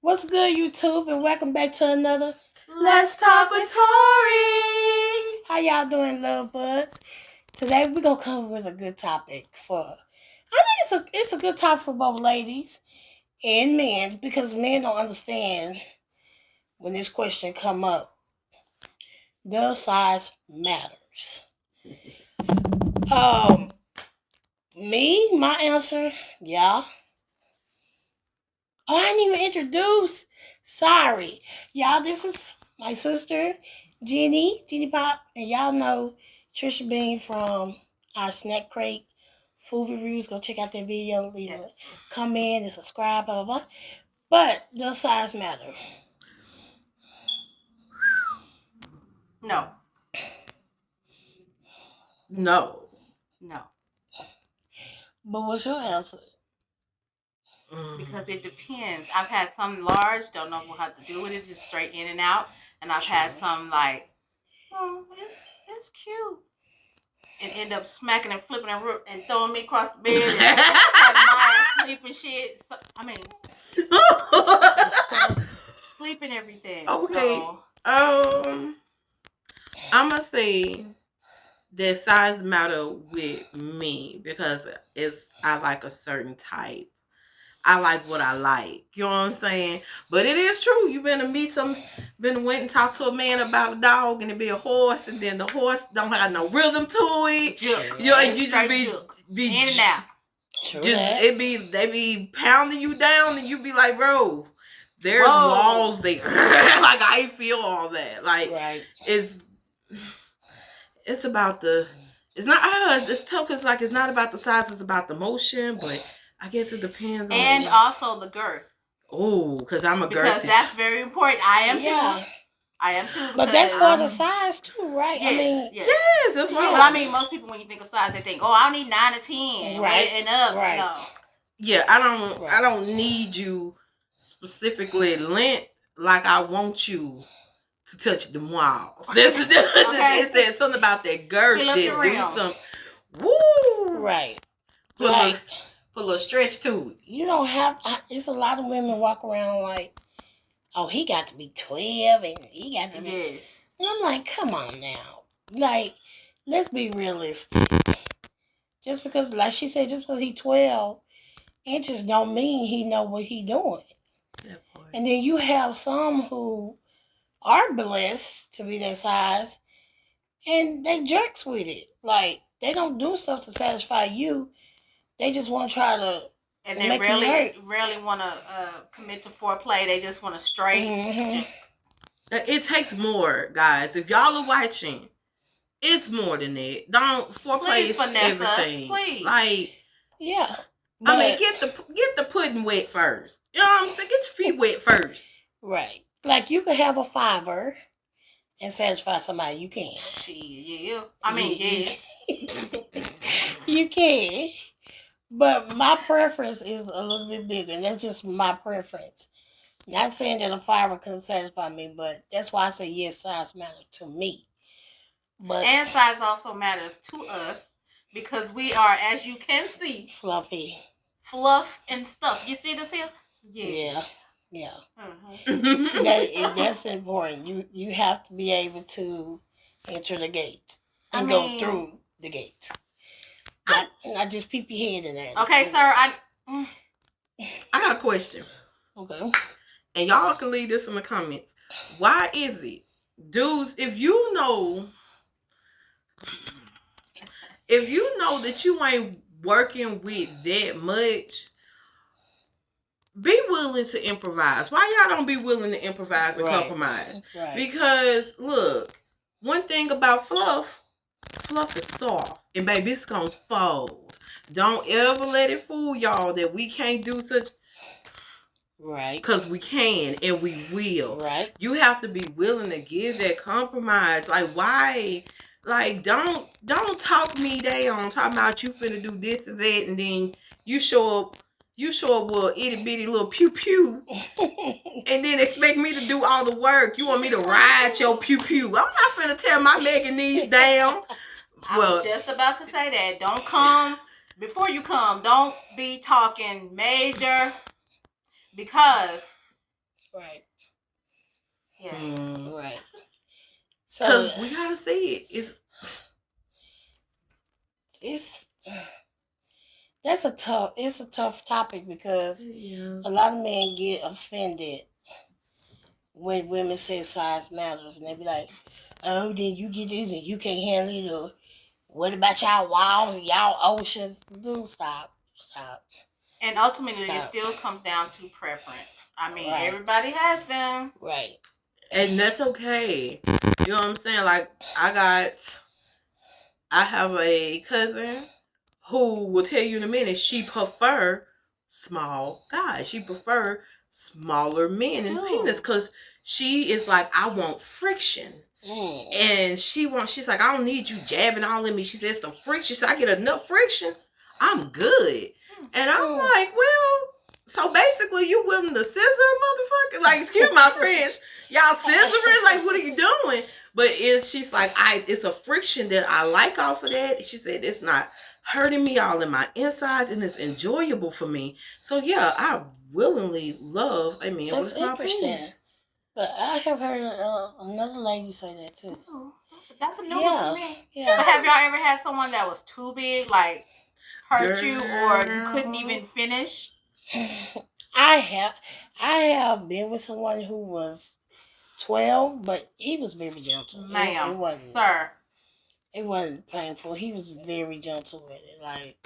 What's good, YouTube, and welcome back to another Let's Talk with Tori. How y'all doing, love buds? Today we're gonna come with a good topic for. I think it's a good topic for both ladies and men because men don't understand when this question come up. Does size matters? My answer, yeah. Oh, I didn't even introduce. Sorry. Y'all, this is my sister, Jenny Pop, and y'all know Trisha Bean from our Snack Crate Food Reviews. Go check out that video, leave a comment and subscribe, blah, blah, blah. But does size matter? No. But what's your answer? Because it depends. I've had some large, don't know what to do with it, just straight in and out. And I've had some like, it's cute. And end up smacking and flipping and throwing me across the bed and having my ass sleep and shit. So, sleep and everything. Okay. So. I'ma say that size matter with me because I like a certain type. I like what I like. You know what I'm saying? But it is true. You went and talk to a man about a dog and it be a horse and then the horse don't have no rhythm to it. You just be in and out. They be pounding you down and you be like, bro, there's walls there. Like I feel all that. Like it's about it's tough because like it's not about the size, it's about the motion, but I guess it depends on. And also the girth. Oh, because I'm a girth. Because that's very important. I am too. But that's part of size too, right? Yes, that's why. But I mean, most people when you think of size, they think, I need 9 or 10, right, and up. Right. No. Yeah, I don't need you specifically length like I want you to touch them walls. There's something about that girth that do some. Woo! Right. Put a little stretch to it. You don't have. It's a lot of women walk around like, oh, he got to be 12 and he got to be. Yes. And I'm like, come on now. Like, let's be realistic. Just because, like she said, just because he's 12 inches don't mean he know what he doing. And then you have some who are blessed to be that size and they jerks with it. Like, they don't do stuff to satisfy you. They just want to try to. And they rarely want to commit to foreplay. They just want to straight. Mm-hmm. It takes more, guys. If y'all are watching, it's more than that. Don't foreplay is everything. Please. Like, yeah. I mean, get the pudding wet first. You know what I'm saying? Get your feet wet first. Right. Like you could have a $5 and satisfy somebody. You can. Yeah. I mean, yes. You can. But my preference is a little bit bigger, and that's just my preference. Not saying that a $5 couldn't satisfy me, but that's why I say yes, size matters to me. And size also matters to us because we are, as you can see, fluffy. Fluff and stuff. You see this here? Yeah. Mm-hmm. That's important. You have to be able to enter the gate and go through the gate. Not just peep your head in there. Okay, sir. I got a question. Okay. And y'all can leave this in the comments. Why is it, dudes, if you know that you ain't working with that much, be willing to improvise. Why y'all don't be willing to improvise and compromise? Right. Because look, one thing about fluff is soft. And baby, it's gonna fold. Don't ever let it fool y'all that we can't do such. Right. Because we can and we will. Right. You have to be willing to give that compromise. Like, why? Like, don't talk me down. Talk about you finna do this and that, and then you show up with an itty bitty little pew pew, and then expect me to do all the work. You want me to ride your pew pew? I'm not finna tear my mega knees down. I was just about to say that. Don't come before you come. Don't be talking major because Right. Yeah. Right. So Because we gotta see it. it's it's a tough topic because Yeah. a lot of men get offended when women say size matters, and they be like, "Oh, then you get this and you can't handle it." Or what about y'all walls, y'all oceans? Dude, stop. And ultimately, it Stop. still comes down to preference. I mean, Right. everybody has them. Right. And that's okay. You know what I'm saying? Like, I have a cousin who will tell you in a minute she prefer small guys. She prefer smaller men and penis because she is like, I want friction. And she's like, I don't need you jabbing all in me. She says the friction. She said, I get enough friction, I'm good. And I'm like, well, so basically you willing to scissor a motherfucker? Like, excuse my French, y'all scissoring? Like, what are you doing? But she's like, it's a friction that I like off of that. She said it's not hurting me all in my insides and it's enjoyable for me. So yeah, I willingly love a man with a small penis. But I have heard another lady say that too. Oh, that's a new one to me. Yeah. But have y'all ever had someone that was too big, like hurt you, or you couldn't even finish? I have been with someone who was 12, but he was very gentle. Ma'am, it wasn't, sir. It wasn't painful. He was very gentle with it. Like,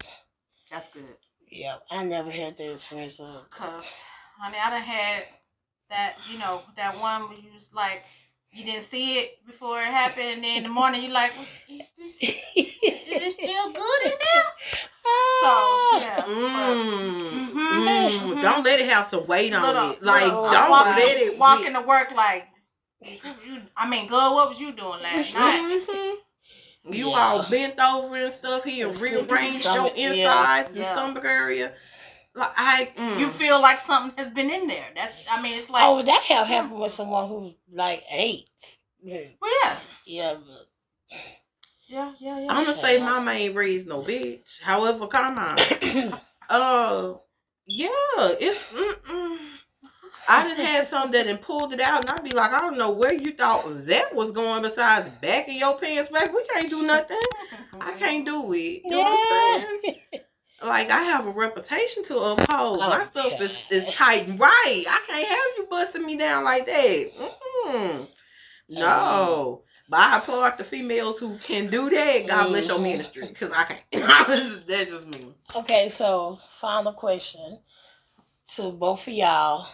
that's good. Yeah, I never had that experience of. Cause, honey, I done had that. You know, that one where you was like, you didn't see it before it happened, and then in the morning you like, what is this? Is it still good in there? So yeah. Don't let it have some weight on it. Like, don't let it walk into work like. I mean, girl, what was you doing last night? You all bent over and stuff. He rearranged your insides and stomach area. Like, Mm. You feel like something has been in there. That's, I mean, it's like. Oh, that have happened with someone who like ate. Well, yeah. Yeah. I'm gonna say mama ain't raised no bitch. However, come on. Yeah, it's. I just had some that and pulled it out, and I'd be like, I don't know where you thought that was going besides back of your pants, baby. We can't do nothing. I can't do it. You know what I'm saying? Like, I have a reputation to uphold. My stuff is tight and right. I can't have you busting me down like that. No. But I applaud the females who can do that. God bless your ministry. Because I can't. That's just me. Okay, so final question to both of y'all.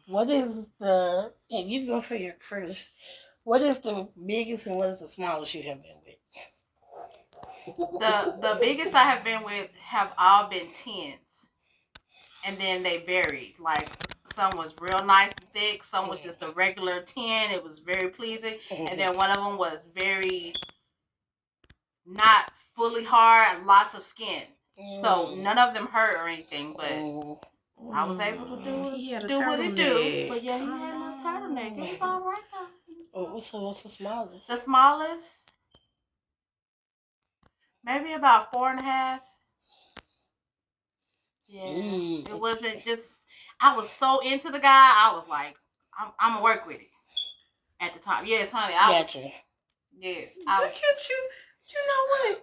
What is and you go for your first. What is the biggest and what is the smallest you have been with? The biggest I have been with have all been 10s. And then they varied. Like, some was real nice and thick. Some was just a regular 10. It was very pleasing. And then one of them was very not fully hard, lots of skin. So none of them hurt or anything, but I was able to do what it do. But yeah, he had a little turtleneck. It was all right though. So what's the smallest? The smallest, maybe about 4.5. Yeah, it wasn't just. I was so into the guy. I was like, I'm gonna work with it. At the time, yes, honey. Gotcha. Yes, Look at you. You know what?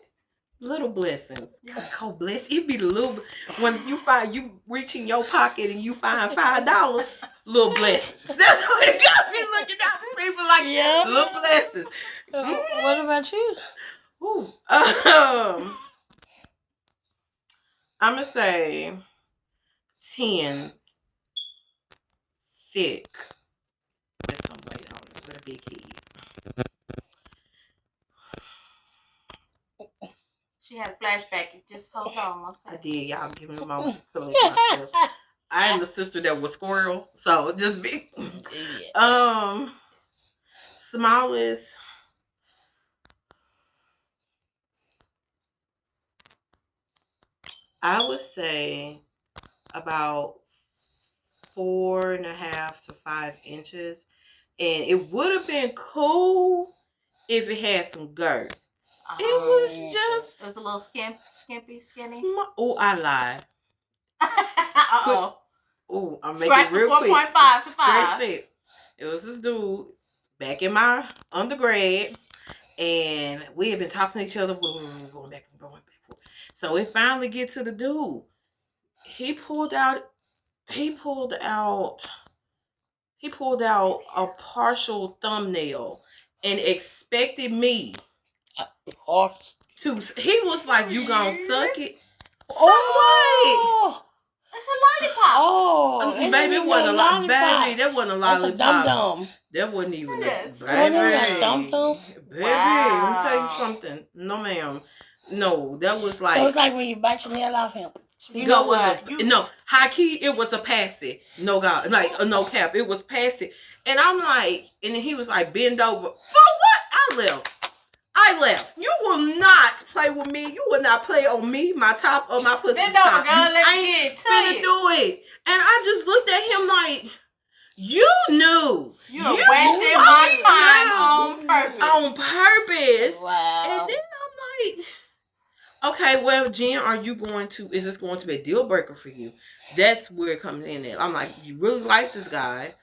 Little blessings. God bless. It be the little when you find you reach in your pocket and you find $5. Little blessings. That's what it got me looking out for people like little blessings. What about you? Ooh. I'm gonna say 10. Sick. There's some weight on it with a big head. She had a flashback. Just hold on. I did. Y'all give me a moment to collect myself. I am the sister that was squirrel, so just be. Smallest. I would say about 4.5 to 5 inches, and it would have been cool if it had some girth. It was just. It was a little skimpy, skinny. Oh, I lied. Ooh, I'm making Scratch it the real quick. 4.5 to 5. Scratch it. It was this dude back in my undergrad, and we had been talking to each other, going back and forth. So it finally get to the dude. He pulled out. He pulled out. He pulled out a partial thumbnail and expected me to. He was like, "You gonna suck it? Suck what? It's a lollipop. Oh, Baby, it wasn't a lot. Baby, that wasn't a That's lollipop. a dum-dum. That wasn't even Yes. a baby. A dum-dum? Baby, Wow. let me tell you something. No, ma'am. No, that was like. So it's like when you bite your nail off him. You know what? No, high key, it was a passy. No God, like no cap. It was passy. And I'm like, and then he was like, bend over. For what? I left. You will not play with me. You will not play on me, my top or my pussy. Bend over, girl. Let's I ain't finna do it. And I just looked at him like, you knew. You wasted my time on purpose. On purpose. Wow. And then I'm like, okay, well, Jen, is this going to be a deal breaker for you? That's where it comes in at. I'm like, you really like this guy.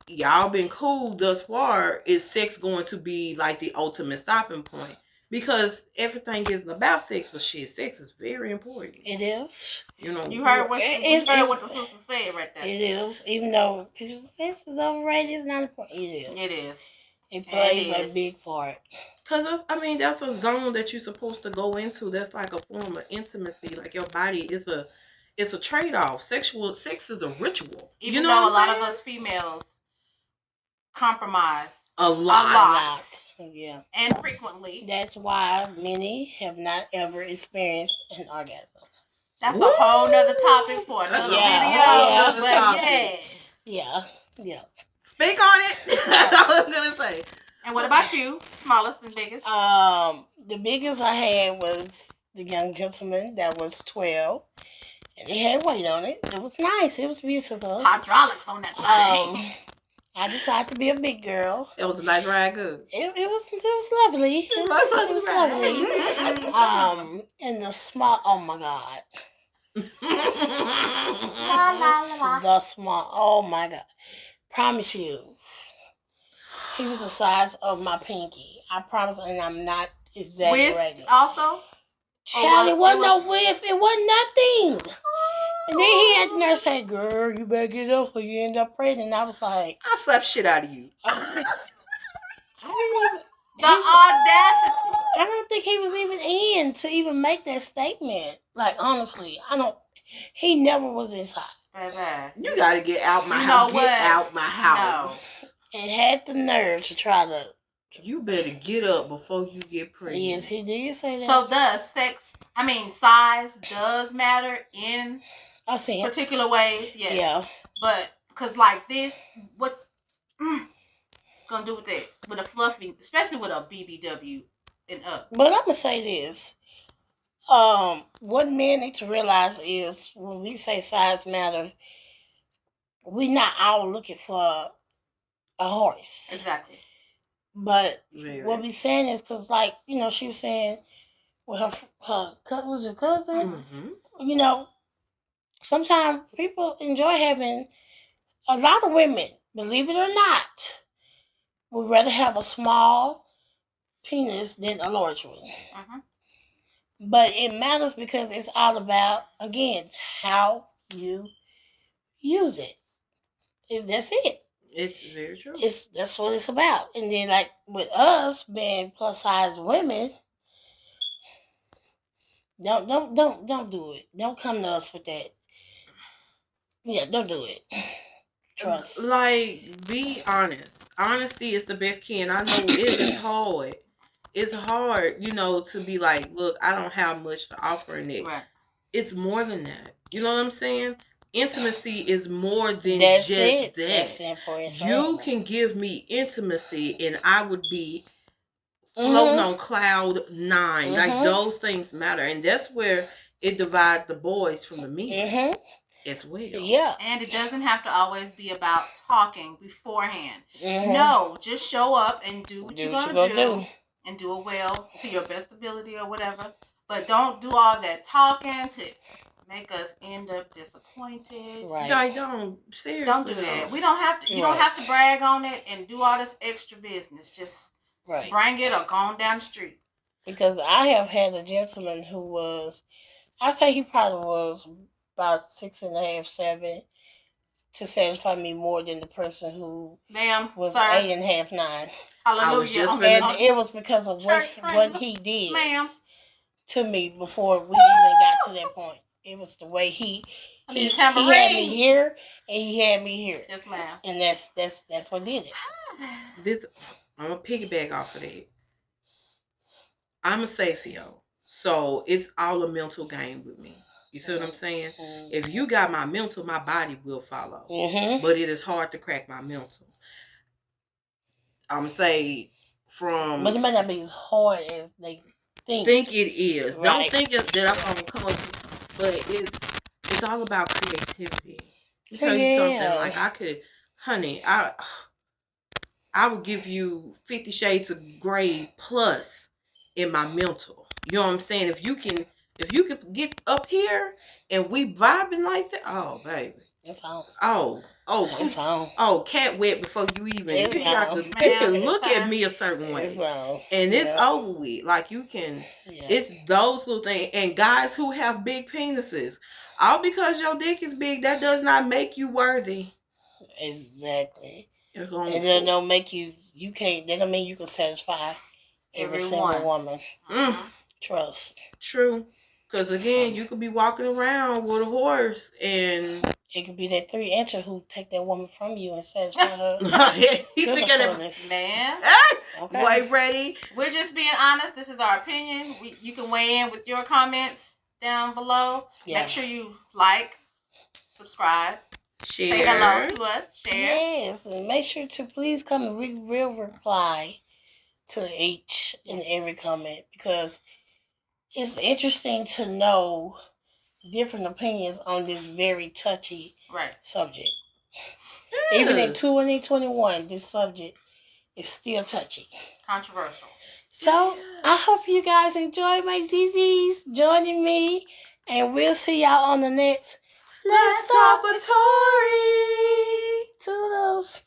Y'all been cool thus far. Is sex going to be like the ultimate stopping point? Because everything isn't about sex, but shit, sex is very important. It is. You heard what the sister said right there. It is. Even though people say sex is overrated, it's not important. It is. It is. It plays a big part. Because, that's a zone that you're supposed to go into. That's like a form of intimacy. Like your body is a trade-off. Sex is a ritual. Even though a lot of us females compromise a lot. Yeah. And frequently. That's why many have not ever experienced an orgasm. That's a whole nother topic for another video. Yeah. Speak on it. That's all I'm gonna say. And what about you? Smallest and biggest? The biggest I had was the young gentleman that was 12. And he had weight on it. It was nice. It was beautiful. Hydraulics on that thing. I decided to be a big girl. It was a nice ride, good. It was lovely. It was lovely. And the small, oh my God. The small, oh my God. Promise you. He was the size of my pinky. I promise, and I'm not exaggerating. With also? Child, it wasn't no whiff. It wasn't nothing. And then he had the nurse say, girl, you better get up or you end up pregnant. And I was like, I'll slap shit out of you. The audacity. I don't think he was even in to even make that statement. Like, honestly, he never was this hot. Baby. You gotta get out my house. Get out my house. No. And had the nerve to try to. You better get up before you get pregnant. Yes, he did say that. So size does matter in particular ways? Yes. Yeah. But, because like this, what gonna do with that? With a fluffy, especially with a BBW and up. But I'm gonna say this. What men need to realize is when we say size matter, we're not all looking for a horse. Exactly. But what we saying is because, like, she was saying, well, her was your cousin. Mm-hmm. Sometimes people enjoy having a lot of women, believe it or not, would rather have a small penis than a large one. Mm-hmm. But it matters because it's all about, again, how you use it. That's it. It's very true. That's what it's about. And then, like, with us being plus size women, don't do it. Don't come to us with that. Yeah, don't do it. Trust. Like, be honest. Honesty is the best key, and I know it is hard. It's hard, to be like, look, I don't have much to offer in it. Right. It's more than that. You know what I'm saying? Intimacy is more than just that. That's the important you can give me intimacy, and I would be floating on cloud 9. Mm-hmm. Like, those things matter, and that's where it divides the boys from the men as well. Yeah, and it doesn't have to always be about talking beforehand. Mm-hmm. No, just show up and do what you're gonna do, and do it well to your best ability or whatever. But don't do all that talking to make us end up disappointed. Right. Like, don't seriously. Don't do that. We don't have to. You don't Right. have to brag on it and do all this extra business. Just Right. bring it or go on down the street. Because I have had a gentleman who was, I say he probably was about 6.5, 7, to satisfy me more than the person who was sir. 8.5, 9. Hallelujah. And it was because of what he did, to me before we even got to that point. It was the way he had me here and he had me here. Yes, ma'am. And that's what did it. This, I'm gonna piggyback off of that. I'm a Saphio, so it's all a mental game with me. You see what I'm saying? Mm-hmm. If you got my mental, my body will follow. Mm-hmm. But it is hard to crack my mental. I'm gonna say but it might not be as hard as they think it is. Right. Don't think that I'm gonna come up, but it's all about creativity. Let me tell you something. Like, I could, honey, I would give you 50 Shades of Grey plus in my mental. You know what I'm saying? If you can get up here and we vibing like that, oh baby, it's on. It's on. Oh, cat wet before you even. You can look at me a certain way, and it's over with. Like, you can. Yeah. It's those little things. And guys who have big penises, all because your dick is big, that does not make you worthy. Exactly. And that don't make you can't. That don't mean you can satisfy every single woman. Trust. True. Because again, you could be walking around with a horse and it could be that 3-incher who take that woman from you and satisfy her. He's sick of that man. Okay. Wait, ready? We're just being honest. This is our opinion. You can weigh in with your comments down below. Yeah. Make sure you like, subscribe, share. Say hello to us. Share. Yes, and make sure to please come and real reply to each and every comment, because it's interesting to know different opinions on this very touchy subject. Yes. Even in 2021, this subject is still touchy. Controversial. So, I hope you guys enjoy my ZZs joining me, and we'll see y'all on the next Let's Talk with Tori. Toodles.